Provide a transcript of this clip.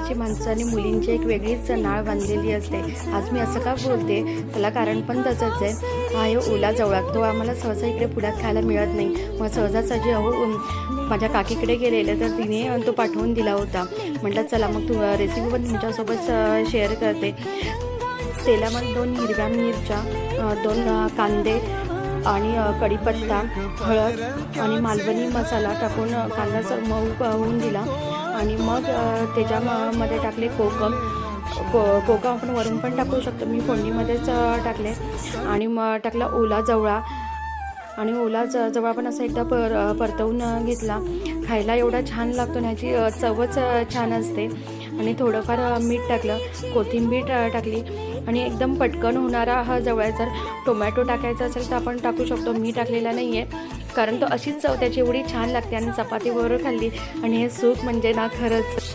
आजकालची माणसं आणि मुलींची एक वेगळीच नाळ बांधलेली असते। आज मी असं का बोलते त्याला कारण पण तसंच आहे। हा ओला जवळा तो आम्हाला सहसा इकडे पुण्यात खायला मिळत नाही। मग सहजासहजी माझ्या काकीकडे गेलेलं तर तिने तो पाठवून दिला होता। म्हटलं चला मग रेसिपी पण तुमच्यासोबत शेअर करते। तेलामध्ये 2 हिरव्या मिरच्या, 2 कांदे आणि कढीपत्ता, हळद आणि मालवणी मसाला टाकून कांदा मऊ होऊन दिला आणि मग त्याच्यामध्ये टाकले कोकम आपण वरून पण टाकू शकतो, मी फोडणीमध्येच टाकले आणि मग टाकला ओला जवळा आणि ओला जवळा पण असा एकदा परतवून घेतला। खायला एवढा छान लागतो ना, ह्याची चवच छान असते। आणि थोडंफार मीठ टाकलं, कोथिंबीर टाकली आणि एकदम पटकन होणारा हा जवळ। जर टोमॅटो टाकायचा असेल तर आपण टाकू शकतो, मी टाकलेला नाही आहे कारण तो अशीच चव त्याची एवढी छान लागते आणि चपातीबरोबर खाल्ली आणि हे सूप म्हणजे ना खरंच